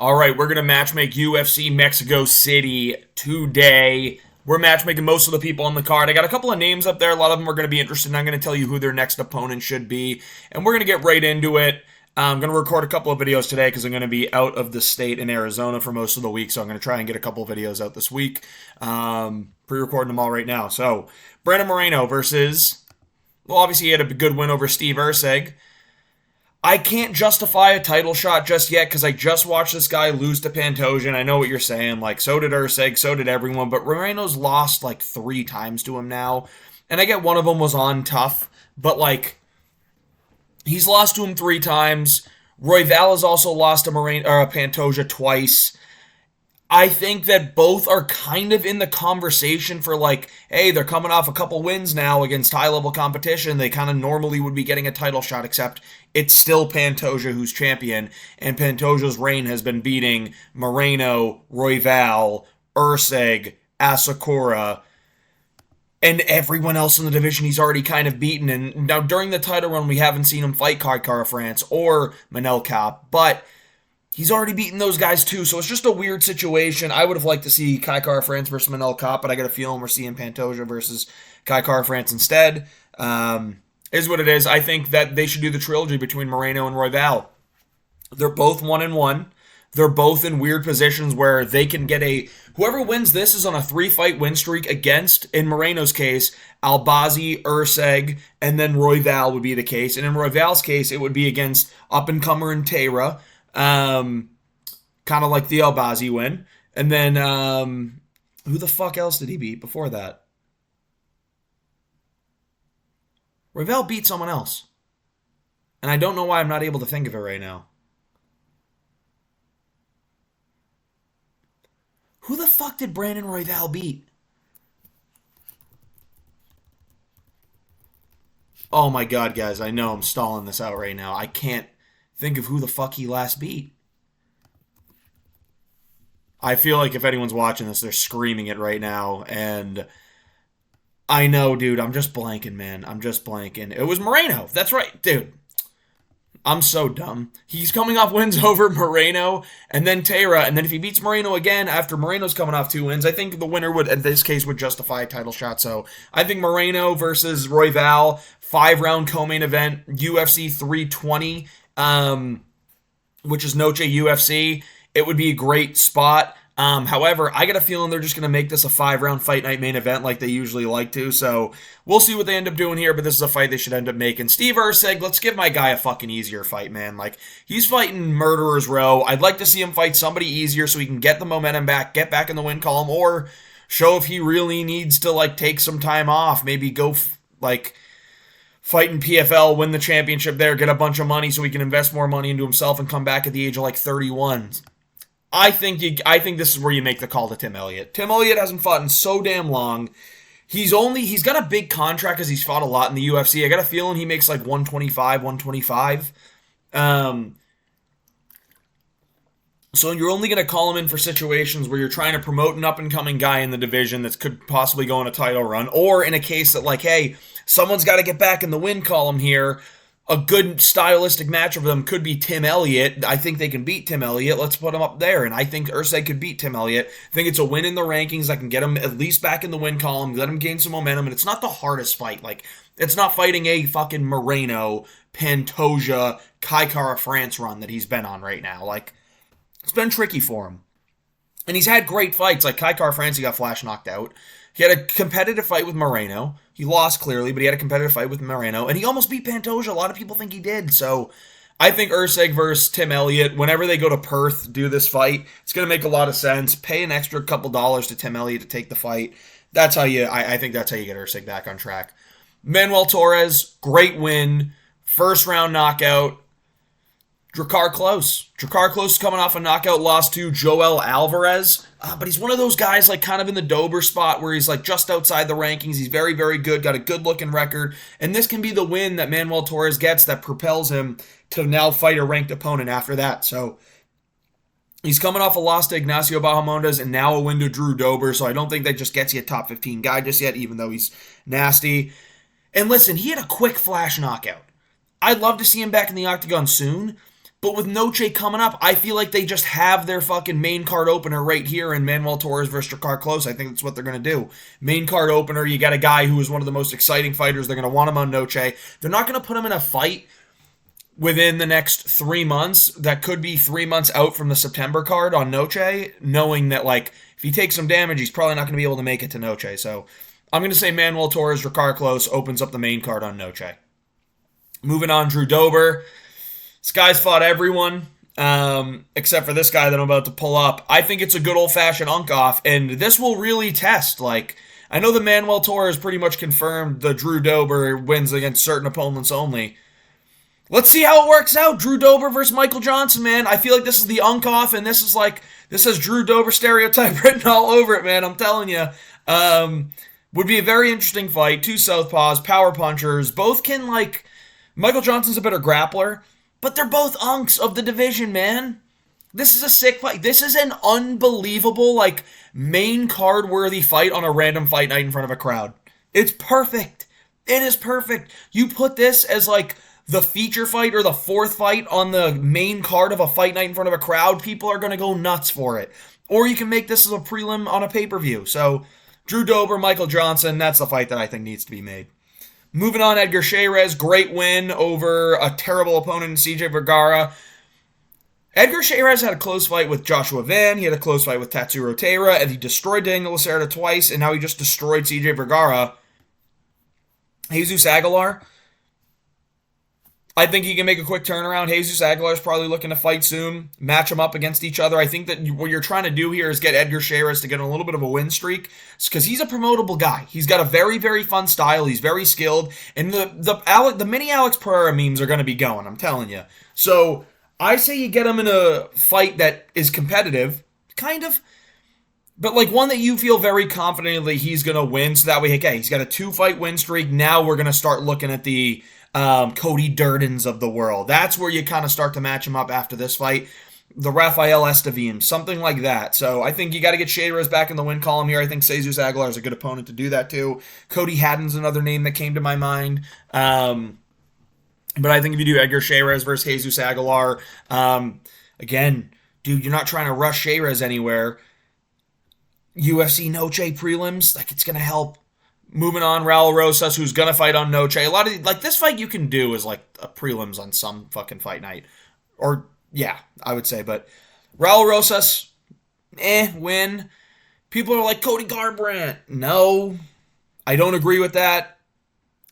All right, we're going to matchmake UFC Mexico City today. We're matchmaking most of the people on the card. I got a couple of names up there. A lot of them are going to be interested, and I'm going to tell you who their next opponent should be. And we're going to get right into it. I'm going to record a couple of videos today because I'm going to be out of the state in Arizona for most of the week, so I'm going to try and get a couple of videos out this week. Pre-recording them all right now. So, Brandon Moreno versus, well, obviously he had a good win over Steve Erceg. I can't justify a title shot just yet because I just watched this guy lose to Pantoja, and I know what you're saying. Like, so did Erceg, so did everyone, but Moreno's lost like 3 times to him now. And I get one of them was on tough, but like, he's lost to him 3 times. Royval has also lost to Pantoja twice. I think that both are kind of in the conversation for like, hey, they're coming off a couple wins now against high-level competition. They kind of normally would be getting a title shot, except it's still Pantoja who's champion, and Pantoja's reign has been beating Moreno, Royval, Erceg, Asakura, and everyone else in the division he's already kind of beaten. And now during the title run, we haven't seen him fight Kai Kara-France or Manel Kape, but he's already beaten those guys too, so it's just a weird situation. I would have liked to see Kai Kara-France versus Manel Kape, but I got a feeling we're seeing Pantoja versus Kai Kara-France instead. Is what it is. I think that they should do the trilogy between Moreno and Royval. They're both 1-1. They're both in weird positions where they can get whoever wins this is on a 3-fight win streak against, in Moreno's case, Albazi, Erceg, and then Royval would be the case. And in Royval's case, it would be against up-and-comer and Teira. Kind of like the Albazi win. And then, who the fuck else did he beat before that? Royval beat someone else. And I don't know why I'm not able to think of it right now. Who the fuck did Brandon Royval beat? Oh my god, guys, I know I'm stalling this out right now. I can't think of who the fuck he last beat. I feel like if anyone's watching this, they're screaming it right now, and I know, dude, I'm just blanking, man. I'm just blanking. It was Moreno. That's right, dude. I'm so dumb. He's coming off wins over Moreno and then Teira, and then if he beats Moreno again after Moreno's coming off 2 wins, I think the winner would, in this case, would justify a title shot. So I think Moreno versus Royval, 5-round co-main event, UFC 320, which is Noche UFC. It would be a great spot. However, I got a feeling they're just going to make this a 5-round fight night main event like they usually like to, so we'll see what they end up doing here, but this is a fight they should end up making. Steve Erceg, let's give my guy a fucking easier fight, man. Like, he's fighting Murderer's Row. I'd like to see him fight somebody easier so he can get the momentum back, get back in the win column, or show if he really needs to, like, take some time off, maybe go, fight in PFL, win the championship there, get a bunch of money so he can invest more money into himself and come back at the age of, 31. I think this is where you make the call to Tim Elliott. Tim Elliott hasn't fought in so damn long. He's got a big contract because he's fought a lot in the UFC. I got a feeling he makes like 125. So you're only going to call him in for situations where you're trying to promote an up-and-coming guy in the division that could possibly go on a title run, or in a case that, like, hey, someone's got to get back in the win column here. A good stylistic match of them could be Tim Elliott. I think they can beat Tim Elliott. Let's put him up there. And I think Erceg could beat Tim Elliott. I think it's a win in the rankings. I can get him at least back in the win column, let him gain some momentum. And it's not the hardest fight. Like, it's not fighting a fucking Moreno, Pantoja, Kai Kara-France run that he's been on right now. Like, it's been tricky for him. And he's had great fights. Like Kai Kara-France, he got flash knocked out. He had a competitive fight with Moreno. He lost clearly, but he had a competitive fight with Moreno. And he almost beat Pantoja. A lot of people think he did. So I think Erceg versus Tim Elliott, whenever they go to Perth, do this fight, it's going to make a lot of sense. Pay an extra couple dollars to Tim Elliott to take the fight. That's how I think that's how you get Erceg back on track. Manuel Torres, great win. First round knockout. Drakkar Klose. Drakkar Klose is coming off a knockout loss to Joel Alvarez. But he's one of those guys like kind of in the Dober spot where he's like just outside the rankings. He's very, very good, got a good looking record. And this can be the win that Manuel Torres gets that propels him to now fight a ranked opponent after that. So he's coming off a loss to Ignacio Bahamondes and now a win to Drew Dober. So I don't think that just gets you a top 15 guy just yet, even though he's nasty. And listen, he had a quick flash knockout. I'd love to see him back in the octagon soon. But with Noche coming up, I feel like they just have their fucking main card opener right here in Manuel Torres versus Drakkar Klose. I think that's what they're going to do. Main card opener, you got a guy who is one of the most exciting fighters. They're going to want him on Noche. They're not going to put him in a fight within the next 3 months. That could be 3 months out from the September card on Noche, knowing that, like, if he takes some damage, he's probably not going to be able to make it to Noche. So I'm going to say Manuel Torres, Drakkar Klose opens up the main card on Noche. Moving on, Drew Dober. This guy's fought everyone, except for this guy that I'm about to pull up. I think it's a good old-fashioned unk-off, and this will really test. Like, I know that Manuel Torres pretty much confirmed the Drew Dober wins against certain opponents only. Let's see how it works out. Drew Dober versus Michael Johnson, man. I feel like this is the unk-off, and this has Drew Dober stereotype written all over it, man. I'm telling you. Would be a very interesting fight. Two southpaws, power punchers. Both can, like... Michael Johnson's a better grappler, but they're both unks of the division, man. This is a sick fight. This is an unbelievable, like, main card-worthy fight on a random fight night in front of a crowd. It's perfect. It is perfect. You put this as, like, the feature fight or the fourth fight on the main card of a fight night in front of a crowd, people are going to go nuts for it. Or you can make this as a prelim on a pay-per-view. So, Drew Dober, Michael Johnson, that's the fight that I think needs to be made. Moving on, Edgar Chairez, great win over a terrible opponent, CJ Vergara. Edgar Chairez had a close fight with Joshua Van, he had a close fight with Tatsuro Taira, and he destroyed Daniel Lacerda twice, and now he just destroyed CJ Vergara. Jesus Aguilar, I think he can make a quick turnaround. Jesus Aguilar is probably looking to fight soon, match them up against each other. I think that what you're trying to do here is get Edgar Chairez to get a little bit of a win streak, because he's a promotable guy. He's got a very, very fun style. He's very skilled, and the mini Alex Pereira memes are going to be going, I'm telling you. So I say you get him in a fight that is competitive, kind of, but like one that you feel very confidently he's going to win, so that way, okay, he's got a 2-fight win streak. Now we're going to start looking at the Cody Durdens of the world. That's where you kind of start to match him up after this fight. The Rafael Estevam, something like that. So I think you got to get Chairez back in the win column here. I think Jesus Aguilar is a good opponent to do that too. Cody Haddon's another name that came to my mind. But I think if you do Edgar Chairez versus Jesus Aguilar, again, dude, you're not trying to rush Chairez anywhere. UFC Noche prelims, like, it's going to help. Moving on, Raul Rosas, who's going to fight on Noche. A lot of, like, this fight you can do is, like, a prelims on some fucking fight night. Or, yeah, I would say. But Raul Rosas, win. People are like, Cody Garbrandt. No, I don't agree with that.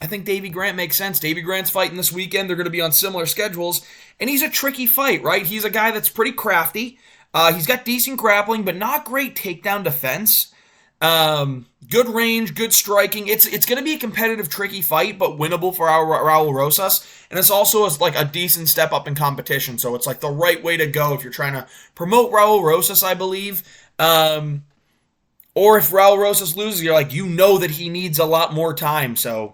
I think Davey Grant makes sense. Davey Grant's fighting this weekend. They're going to be on similar schedules. And he's a tricky fight, right? He's a guy that's pretty crafty. He's got decent grappling, but not great takedown defense. Good range, good striking. It's going to be a competitive, tricky fight, but winnable for our Raul Rosas. And it's also like a decent step up in competition. So it's like the right way to go if you're trying to promote Raul Rosas, I believe. Or if Raul Rosas loses, you're like, you know that he needs a lot more time. So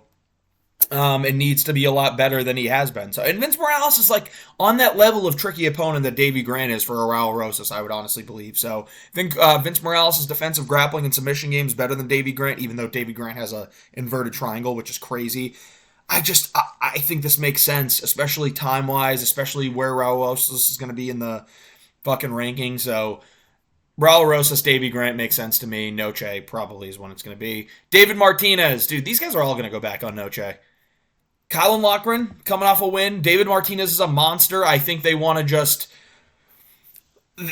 it needs to be a lot better than he has been. So, and Vince Morales is like on that level of tricky opponent that Davey Grant is for a Raul Rosas, I would honestly believe. So I think Vince Morales' defensive grappling and submission game is better than Davey Grant, even though Davey Grant has a inverted triangle, which is crazy. I think this makes sense, especially time-wise, especially where Raul Rosas is going to be in the fucking ranking. So Raul Rosas, Davey Grant makes sense to me. Noche probably is when it's going to be. David Martinez. Dude, these guys are all going to go back on Noche. Colin Loughran coming off a win. David Martinez is a monster. I think they want to just...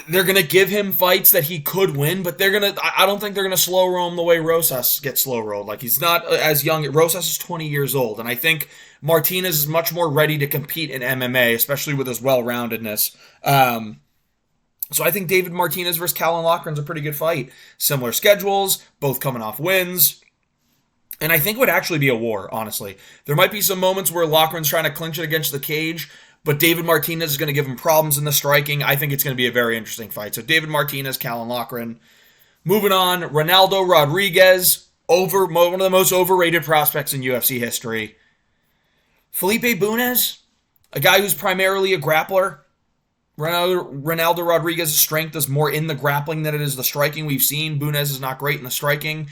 They're going to give him fights that he could win, but I don't think they're going to slow roll him the way Rosas gets slow rolled. Like, he's not as young. Rosas is 20 years old, and I think Martinez is much more ready to compete in MMA, especially with his well-roundedness. So I think David Martinez versus Colin Loughran's a pretty good fight. Similar schedules, both coming off wins. And I think it would actually be a war, honestly. There might be some moments where Loughran's trying to clinch it against the cage, but David Martinez is going to give him problems in the striking. I think it's going to be a very interesting fight. So David Martinez, Colin Loughran. Moving on, Ronaldo Rodriguez, one of the most overrated prospects in UFC history. Felipe Bunez, a guy who's primarily a grappler. Ronaldo Rodriguez's strength is more in the grappling than it is the striking. We've seen Bunez is not great in the striking.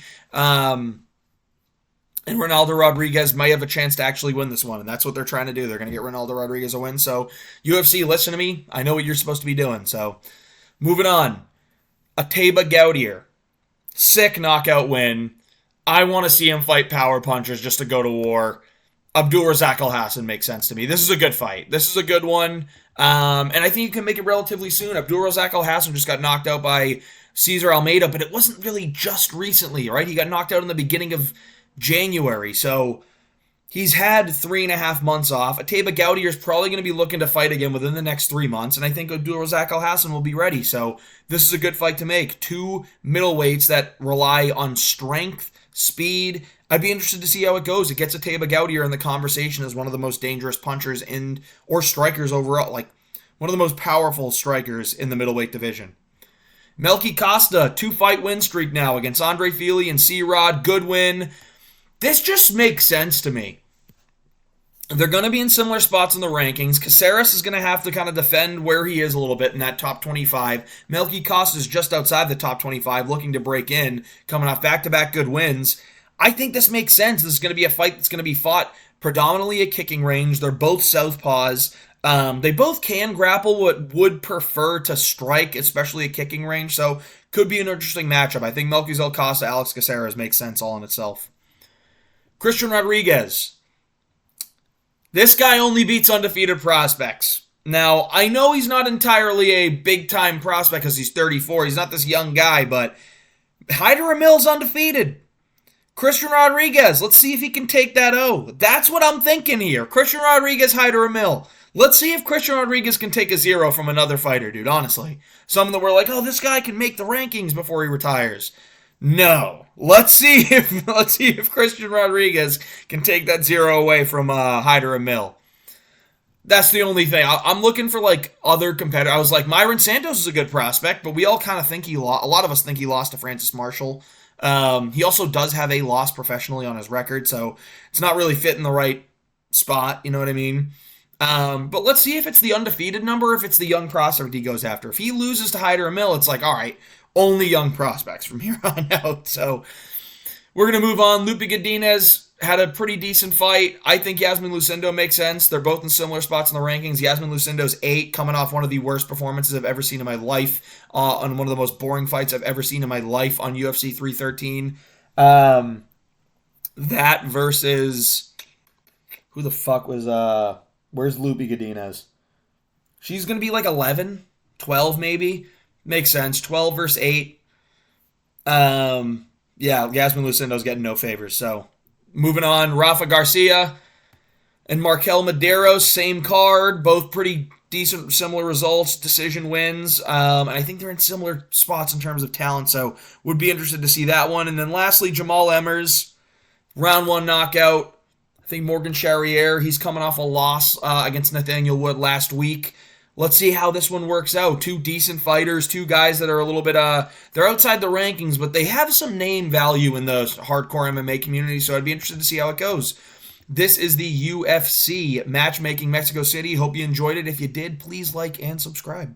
And Ronaldo Rodriguez might have a chance to actually win this one, and that's what they're trying to do. They're going to get Ronaldo Rodriguez a win. So, UFC, listen to me. I know what you're supposed to be doing. So, moving on. Ateba Gaudier. Sick knockout win. I want to see him fight power punchers just to go to war. Abdulrazak Alhassan makes sense to me. This is a good fight. This is a good one. And I think you can make it relatively soon. Abdulrazak Alhassan just got knocked out by Cesar Almeida, but it wasn't really just recently, right? He got knocked out in the beginning of January. So he's had 3.5 months off. Ateba Gaudier is probably going to be looking to fight again within the next 3 months, and I think Abdulrazak Alhassan will be ready. So this is a good fight to make. Two middleweights that rely on strength, speed. I'd be interested to see how it goes. It gets Ateba Gaudier in the conversation as one of the most dangerous punchers or strikers overall, like one of the most powerful strikers in the middleweight division. Melky Costa, 2-fight win streak now against Andre Fili and C-Rod. Good win. This just makes sense to me. They're going to be in similar spots in the rankings. Caceres is going to have to kind of defend where he is a little bit in that top 25. Melky Costa is just outside the top 25, looking to break in, coming off back-to-back good wins. I think this makes sense. This is going to be a fight that's going to be fought predominantly at kicking range. They're both southpaws. They both can grapple, but would prefer to strike, especially at kicking range. So could be an interesting matchup. I think Melky Costa, Alex Caceres makes sense all in itself. Christian Rodriguez. This guy only beats undefeated prospects. Now, I know he's not entirely a big-time prospect because he's 34. He's not this young guy, but Hyder Emil's undefeated. Christian Rodriguez, let's see if he can take that O. That's what I'm thinking here. Christian Rodriguez, Hyder Emil. Let's see if Christian Rodriguez can take a 0 from another fighter, dude, honestly. Some that were like, oh, this guy can make the rankings before he retires. No. Let's see if Christian Rodriguez can take that 0 away from Hyder Emil. That's the only thing. I'm looking for like other competitors. I was like, Myron Santos is a good prospect, but we all kind of think he lost. A lot of us think he lost to Francis Marshall. He also does have a loss professionally on his record, so it's not really fitting the right spot. You know what I mean? But let's see if it's the undefeated number, if it's the young prospect he goes after. If he loses to Hyder Emil, it's like, all right, only young prospects from here on out. So we're going to move on. Lupi Godinez had a pretty decent fight. I think Yasmin Lucindo makes sense. They're both in similar spots in the rankings. Yasmin Lucindo's 8, coming off one of the worst performances I've ever seen in my life, on one of the most boring fights I've ever seen in my life on UFC 313. That versus... Who the fuck was... Where's Lupi Godinez? She's going to be like 11, 12 maybe. Makes sense. 12 versus 8. Yeah, Yasmin Lucindo's getting no favors. So, moving on. Rafa Garcia and Markel Medeiros, same card. Both pretty decent, similar results. Decision wins. And I think they're in similar spots in terms of talent. So, would be interested to see that one. And then lastly, Jamal Emmers. Round 1 knockout. I think Morgan Charrier, he's coming off a loss against Nathaniel Wood last week. Let's see how this one works out. Two decent fighters, two guys that are a little bit, they're outside the rankings, but they have some name value in the hardcore MMA community, so I'd be interested to see how it goes. This is the UFC Matchmaking Mexico City. Hope you enjoyed it. If you did, please like and subscribe.